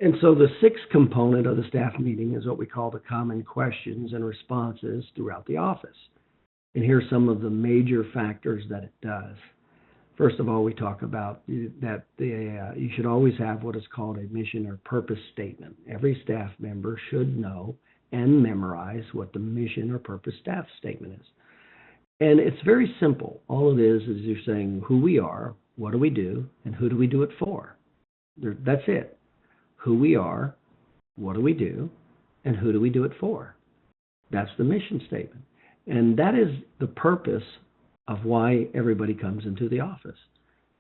And so the sixth component of the staff meeting is what we call the common questions and responses throughout the office. And here's some of the major factors that it does. First of all, we talk about that you should always have what is called a mission or purpose statement. Every staff member should know and memorize what the mission or purpose staff statement is. And it's very simple. All it is you're saying who we are, what do we do, and who do we do it for. That's it. Who we are, what do we do, and who do we do it for. That's the mission statement. And that is the purpose of why everybody comes into the office.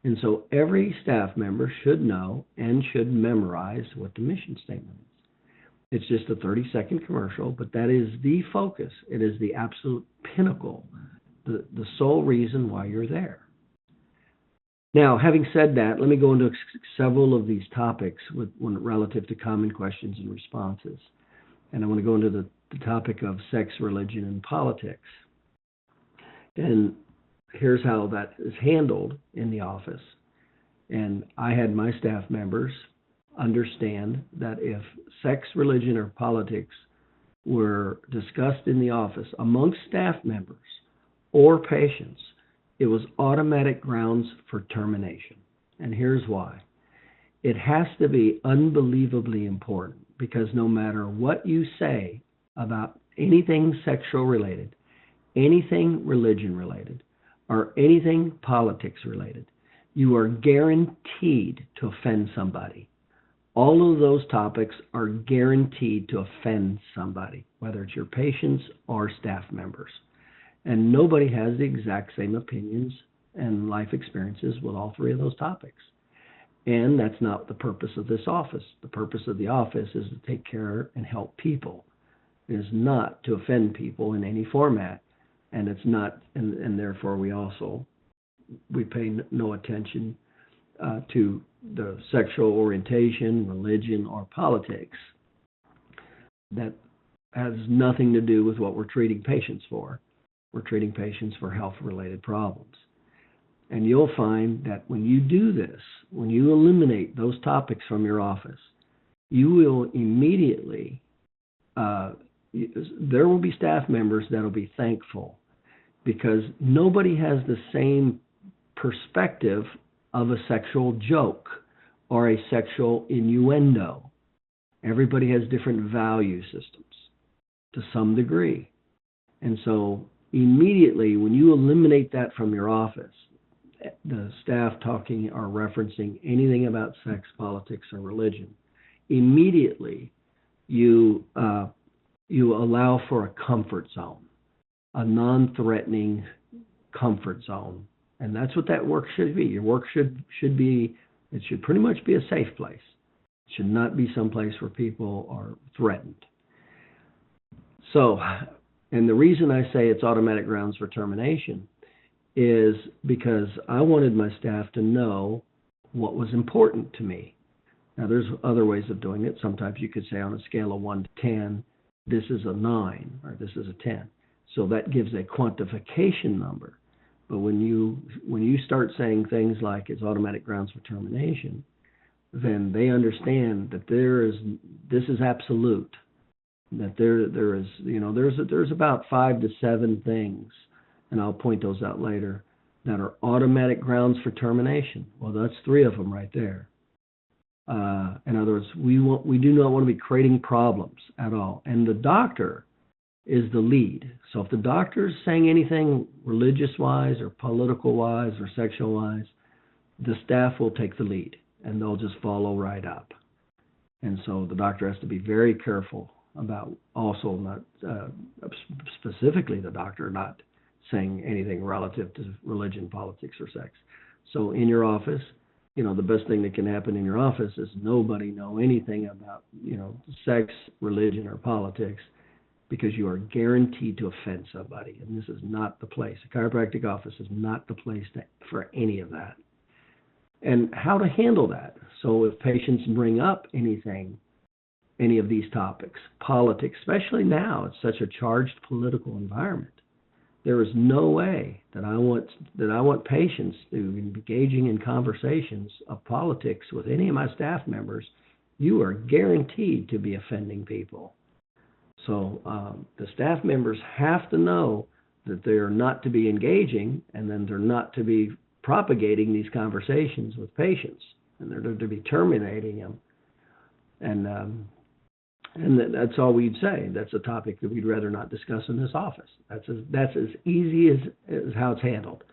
And so every staff member should know and should memorize what the mission statement is. It's just a 30-second commercial, but that is the focus. It is the absolute pinnacle, the sole reason why you're there. Now, having said that, let me go into several of these topics relative to common questions and responses. And I want to go into the topic of sex, religion, and politics. And here's how that is handled in the office. And I had my staff members understand that if sex, religion, or politics were discussed in the office amongst staff members or patients, it was automatic grounds for termination. And here's why. It has to be unbelievably important, because no matter what you say about anything sexual related, anything religion related, or anything politics related, you are guaranteed to offend somebody. All of those topics are guaranteed to offend somebody, whether it's your patients or staff members. And nobody has the exact same opinions and life experiences with all three of those topics. And that's not the purpose of this office. The purpose of the office is to take care and help people. It is not to offend people in any format. And it's not, and therefore we pay no attention to the sexual orientation, religion, or politics. That has nothing to do with what we're treating patients for. We're treating patients for health-related problems. And you'll find that when you do this, when you eliminate those topics from your office, you will immediately, there will be staff members that will be thankful, because nobody has the same perspective of a sexual joke or a sexual innuendo. Everybody has different value systems to some degree. And so immediately when you eliminate that from your office, the staff talking or referencing anything about sex, politics, or religion, immediately you allow for a comfort zone, a non-threatening comfort zone. And that's what that work should be. Your work should be, it should pretty much be a safe place. It should not be someplace where people are threatened. So, and the reason I say it's automatic grounds for termination is because I wanted my staff to know what was important to me. Now, there's other ways of doing it. Sometimes you could say on a scale of 1 to 10, this is a 9 or this is a 10. So that gives a quantification number. But when you start saying things like it's automatic grounds for termination, then they understand that this is absolute. That there is, there's about 5 to 7 things, and I'll point those out later, that are automatic grounds for termination. Well, that's 3 of them right there. In other words, we do not want to be creating problems at all. And the doctor is the lead. So if the doctor is saying anything religious-wise or political-wise or sexual-wise, the staff will take the lead, and they'll just follow right up. And so the doctor has to be very careful about also not, specifically the doctor, not saying anything relative to religion, politics, or sex. So in your office, the best thing that can happen in your office is nobody know anything about, sex, religion, or politics, because you are guaranteed to offend somebody. And this is not the place. A chiropractic office is not the place for any of that. And how to handle that. So if patients bring up any of these topics, politics, especially now, it's such a charged political environment. There is no way that I want patients to be engaging in conversations of politics with any of my staff members you are guaranteed to be offending people. So the staff members have to know that they're not to be engaging, and then they're not to be propagating these conversations with patients, and they're to be terminating them. And that's all we'd say. That's a topic that we'd rather not discuss in this office. That's as easy as how it's handled,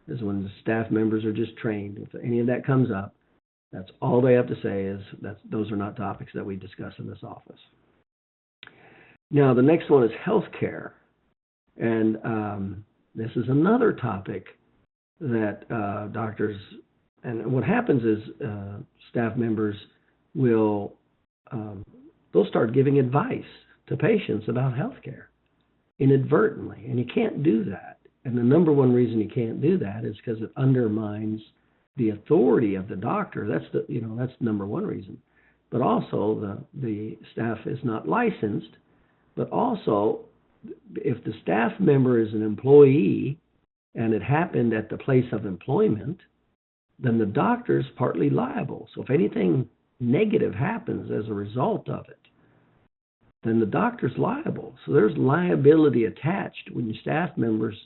is when the staff members are just trained. If any of that comes up, that's all they have to say is those are not topics that we discuss in this office. Now, the next one is healthcare. And this is another topic that doctors, and what happens is staff members will, they'll start giving advice to patients about healthcare inadvertently, and you can't do that. And the number one reason you can't do that is because it undermines the authority of the doctor. That's number one reason. But also the staff is not licensed, but also if the staff member is an employee and it happened at the place of employment, then the doctor is partly liable. So if anything negative happens as a result of it, then the doctor's liable. So there's liability attached when your staff members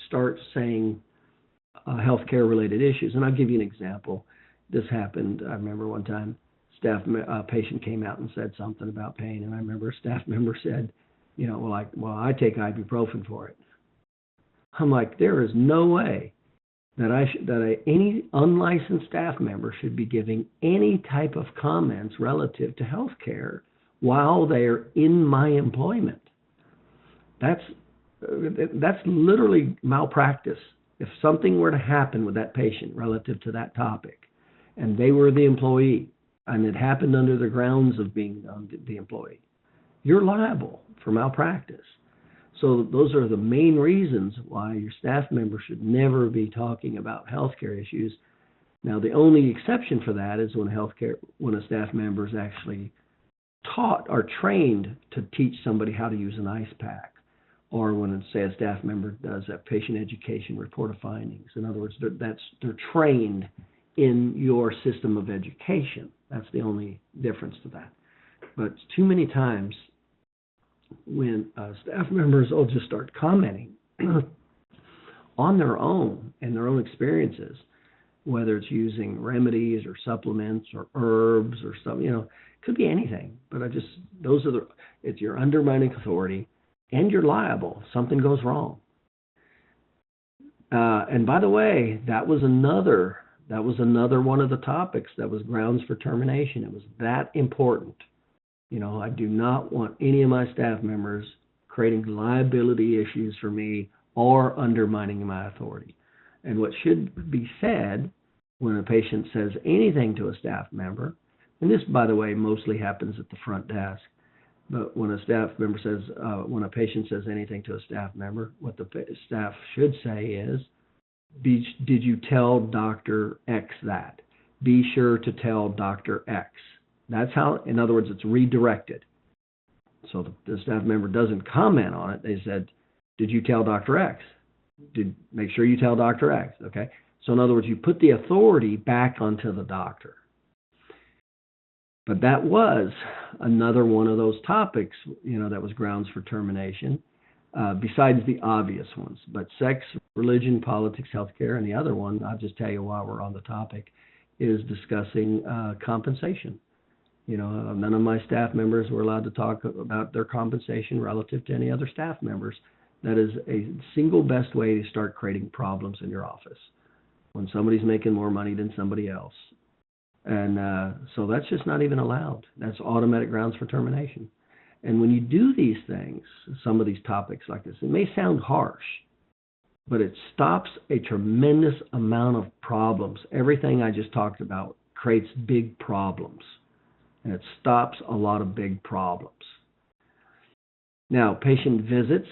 start saying healthcare related issues. And I'll give you an example. This happened, I remember one time, a patient came out and said something about pain, and I remember a staff member said, I take ibuprofen for it. I'm like, there is no way that any unlicensed staff member should be giving any type of comments relative to health care while they are in my employment. That's literally malpractice. If something were to happen with that patient relative to that topic, and they were the employee, and it happened under the grounds of being the employee, you're liable for malpractice. So those are the main reasons why your staff member should never be talking about healthcare issues. Now, the only exception for that is when a staff member is actually taught or trained to teach somebody how to use an ice pack, or when, say, a staff member does a patient education report of findings. In other words, they're trained in your system of education. That's the only difference to that. But too many times when staff members will just start commenting on their own and their own experiences, whether it's using remedies or supplements or herbs or something, it could be anything. But it's your undermining authority, and you're liable if something goes wrong. And by the way, that was another one of the topics that was grounds for termination. It was that important. I do not want any of my staff members creating liability issues for me or undermining my authority. And what should be said when a patient says anything to a staff member, and this, by the way, mostly happens at the front desk, but when when a patient says anything to a staff member, what the staff should say is, did you tell Dr. X that? Be sure to tell Dr. X. That's how, in other words, it's redirected. So the staff member doesn't comment on it. They said, did you tell Dr. X? Make sure you tell Dr. X, okay? So in other words, you put the authority back onto the doctor. But that was another one of those topics, that was grounds for termination, besides the obvious ones. But sex, religion, politics, healthcare, and the other one, I'll just tell you while we're on the topic, is discussing compensation. None of my staff members were allowed to talk about their compensation relative to any other staff members. That is a single best way to start creating problems in your office when somebody's making more money than somebody else. And so that's just not even allowed. That's automatic grounds for termination. And when you do these things, some of these topics like this, it may sound harsh, but it stops a tremendous amount of problems. Everything I just talked about creates big problems, and it stops a lot of big problems. Now, patient visits.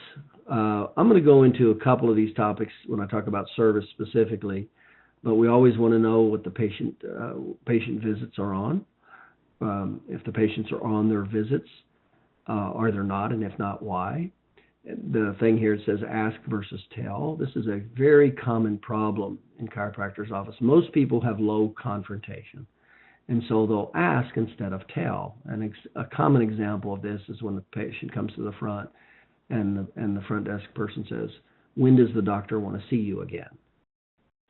I'm going to go into a couple of these topics when I talk about service specifically, but we always want to know what the patient visits are on. If the patients are on their visits, or they're not, and if not, why. The thing here, it says ask versus tell. This is a very common problem in chiropractors' office. Most people have low confrontation. And so they'll ask instead of tell. And a common example of this is when the patient comes to the front and the front desk person says, "When does the doctor want to see you again?"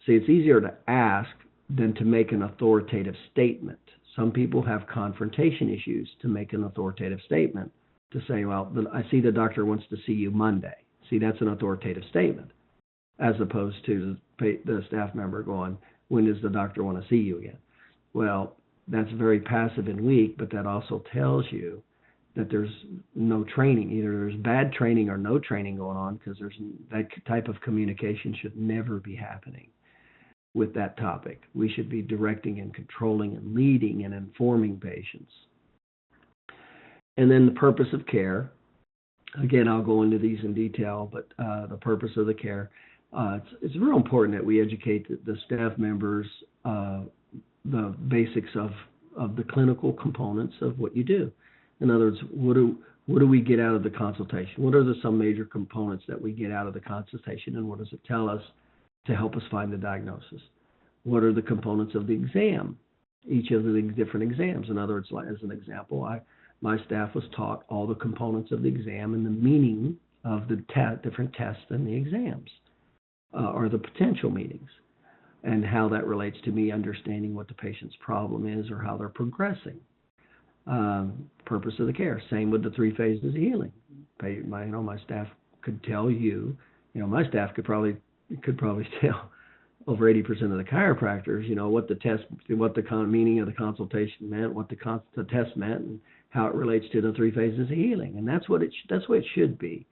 See, it's easier to ask than to make an authoritative statement. Some people have confrontation issues to make an authoritative statement, to say, "Well, I see the doctor wants to see you Monday." See, that's an authoritative statement, as opposed to the staff member going, "When does the doctor want to see you again?" Well, that's very passive and weak, but that also tells you that there's no training. Either there's bad training or no training going on, because that type of communication should never be happening with that topic. We should be directing and controlling and leading and informing patients. And then the purpose of care. Again, I'll go into these in detail, but the purpose of the care. It's real important that we educate the staff members the basics of the clinical components of what you do. In other words, what do we get out of the consultation? What are some major components that we get out of the consultation, and what does it tell us to help us find the diagnosis? What are the components of the exam? Each of the different exams. In other words, as an example, my staff was taught all the components of the exam and the meaning of the different tests and the exams, or the potential meanings, and how that relates to me understanding what the patient's problem is or how they're progressing. Purpose of the care. Same with the 3 phases of healing. My staff could tell you. My staff could probably tell over 80% of the chiropractors, what the test, what the meaning of the consultation meant, what the test meant, and how it relates to the 3 phases of healing. And that's what it should be,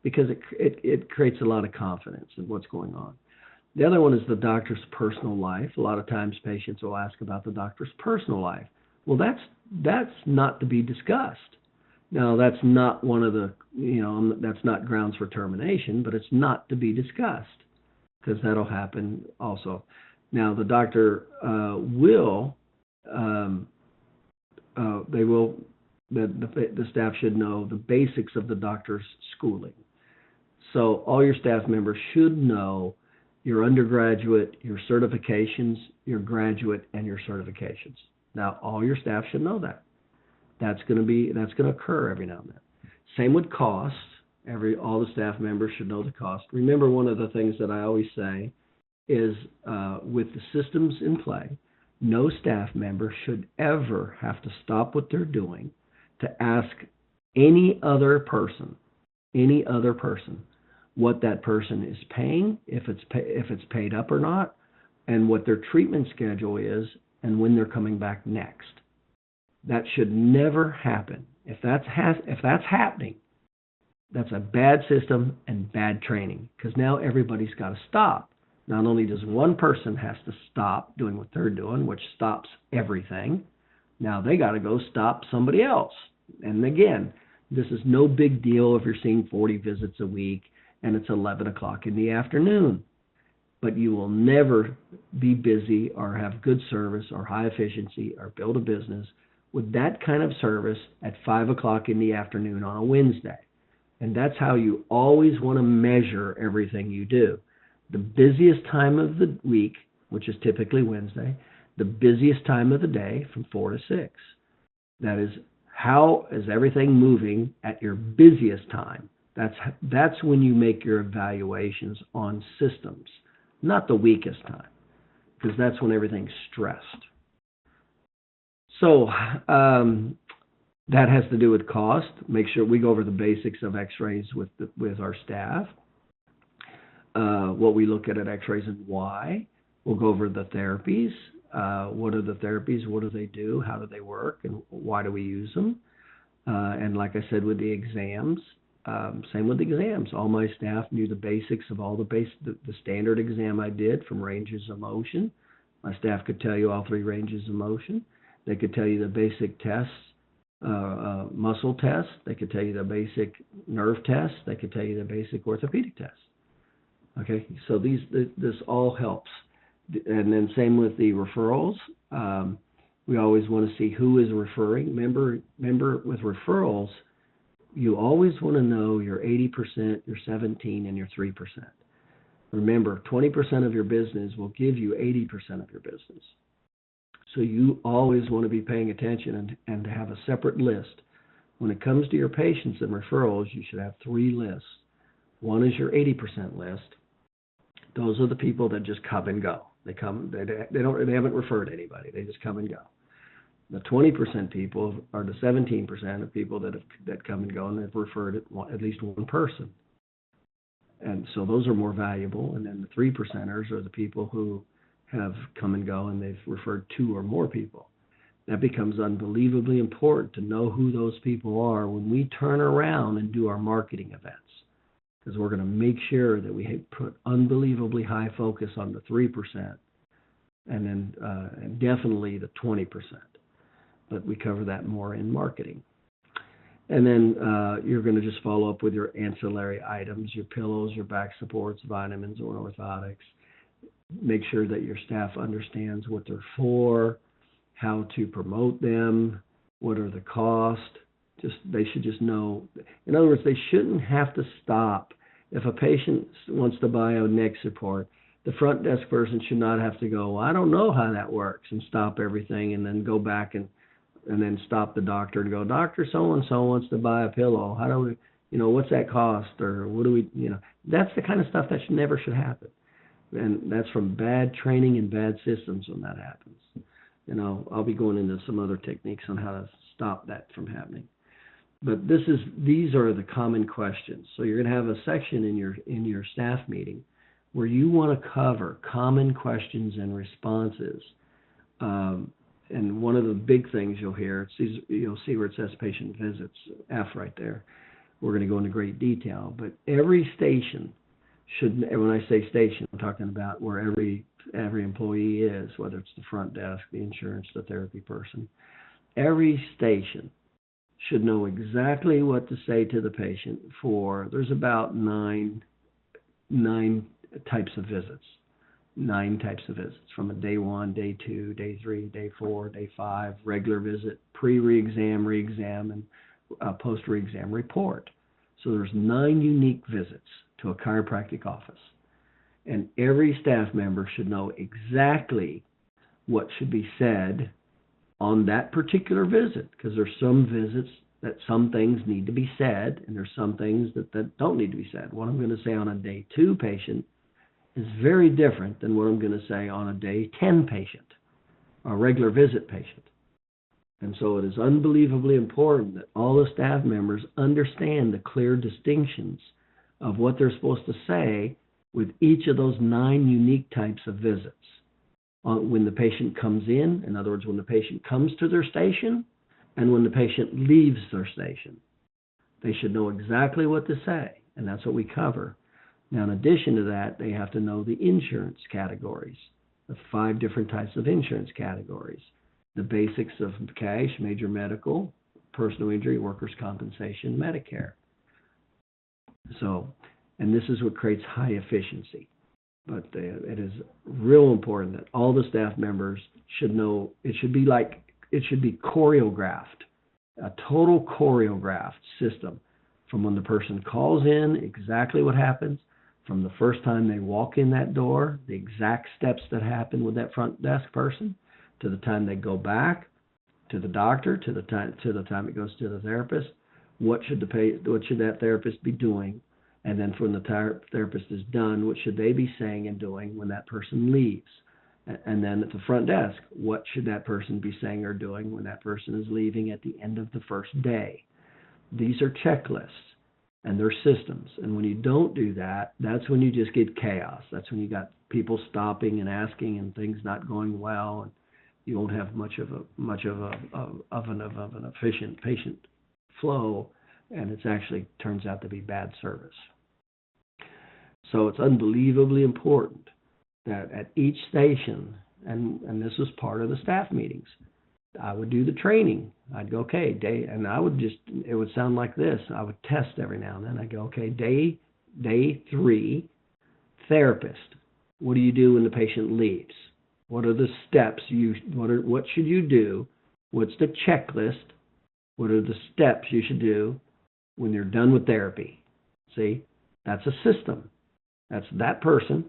because it creates a lot of confidence in what's going on. The other one is the doctor's personal life. A lot of times patients will ask about the doctor's personal life. Well, that's not to be discussed. Now, that's not one of the, that's not grounds for termination, but it's not to be discussed, because that'll happen also. Now, the doctor the staff should know the basics of the doctor's schooling. So all your staff members should know your undergraduate, your certifications, your graduate, and your certifications. Now, all your staff should know that. That's going to occur every now and then. Same with costs. All the staff members should know the cost. Remember, one of the things that I always say is, with the systems in play, no staff member should ever have to stop what they're doing to ask any other person, what that person is paying, if it's paid up or not, and what their treatment schedule is, and when they're coming back next. That should never happen. If that's happening, that's a bad system and bad training, because now everybody's got to stop. Not only does one person has to stop doing what they're doing, which stops everything, now they got to go stop somebody else. And again, this is no big deal if you're seeing 40 visits a week and it's 11 o'clock in the afternoon. But you will never be busy or have good service or high efficiency or build a business with that kind of service at 5 o'clock in the afternoon on a Wednesday. And that's how you always want to measure everything you do. The busiest time of the week, which is typically Wednesday, the busiest time of the day from 4 to 6. That is, how is everything moving at your busiest time? That's when you make your evaluations on systems, not the weakest time, because that's when everything's stressed. So that has to do with cost. Make sure we go over the basics of x-rays with our staff, what we look at x-rays and why. We'll go over the therapies. What are the therapies? What do they do? How do they work? And why do we use them? And like I said, with the exams, same with the exams. All my staff knew the basics of all the standard exam I did, from ranges of motion. My staff could tell you all 3 ranges of motion. They could tell you the basic tests, muscle tests. They could tell you the basic nerve tests. They could tell you the basic orthopedic tests. Okay, so this all helps. And then same with the referrals. We always want to see who is referring. Remember, with referrals, you always want to know your 80%, your 17%, and your 3%. Remember, 20% of your business will give you 80% of your business. So you always want to be paying attention and to have a separate list. When it comes to your patients and referrals, you should have 3 lists. One is your 80% list. Those are the people that just come and go. They haven't referred anybody. They just come and go. The 20% people are the 17% of people that come and go, and they've referred at least one person. And so those are more valuable. And then the 3%ers are the people who have come and go, and they've referred 2 or more people. That becomes unbelievably important to know who those people are when we turn around and do our marketing events, because we're going to make sure that we put unbelievably high focus on the 3% and then and definitely the 20%. But we cover that more in marketing. And then you're going to just follow up with your ancillary items, your pillows, your back supports, vitamins, or orthotics. Make sure that your staff understands what they're for, how to promote them, what are the costs. They should just know. In other words, they shouldn't have to stop. If a patient wants to buy a neck support, the front desk person should not have to go, well, I don't know how that works, and stop everything and then go back and then stop the doctor and go, Doctor so-and-so wants to buy a pillow. How do we, what's that cost? Or what do we, that's the kind of stuff that never should happen. And that's from bad training and bad systems when that happens. I'll be going into some other techniques on how to stop that from happening. But these are the common questions. So you're going to have a section in your staff meeting where you want to cover common questions and responses. And one of the big things you'll see where it says patient visits, F right there. We're going to go into great detail. But every station should, when I say station, I'm talking about where every employee is, whether it's the front desk, the insurance, the therapy person. Every station should know exactly what to say to the patient there's about nine types of visits. 9 types of visits, from a day 1, day 2, day 3, day 4, day 5, regular visit, pre-re-exam, re-exam, and post-re-exam report. So there's 9 unique visits to a chiropractic office. And every staff member should know exactly what should be said on that particular visit, because there's some visits that some things need to be said, and there's some things that don't need to be said. What I'm going to say on a day 2 patient is very different than what I'm going to say on a day 10 patient, a regular visit patient. And so it is unbelievably important that all the staff members understand the clear distinctions of what they're supposed to say with each of those 9 unique types of visits. When the patient comes in other words, when the patient comes to their station and when the patient leaves their station, they should know exactly what to say, and that's what we cover. Now, in addition to that, they have to know the insurance categories, the 5 different types of insurance categories, the basics of cash, major medical, personal injury, workers' compensation, Medicare. So, and this is what creates high efficiency. But it is real important that all the staff members should know. It should be choreographed, a total choreographed system from when the person calls in, exactly what happens, from the first time they walk in that door, the exact steps that happen with that front desk person, to the time they go back to the doctor, to the time it goes to the therapist. What should that therapist be doing? And then when the therapist is done, what should they be saying and doing when that person leaves? And then at the front desk, what should that person be saying or doing when that person is leaving at the end of the first day? These are checklists, and they're systems. And when you don't do that, that's when you just get chaos. That's when you got people stopping and asking and things not going well, and you won't have much of an efficient patient flow, and it actually turns out to be bad service. So it's unbelievably important that at each station, and this was part of the staff meetings, I would do the training. I'd go, okay, and it would sound like this. I would test every now and then. I'd go, okay, day 3, therapist. What do you do when the patient leaves? What are the steps? What should you do? What's the checklist? What are the steps you should do when you're done with therapy? See, that's a system. That's that person,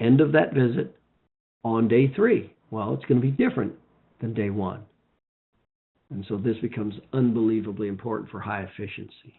end of that visit, on day 3. Well, it's going to be different than day one. And so this becomes unbelievably important for high efficiency.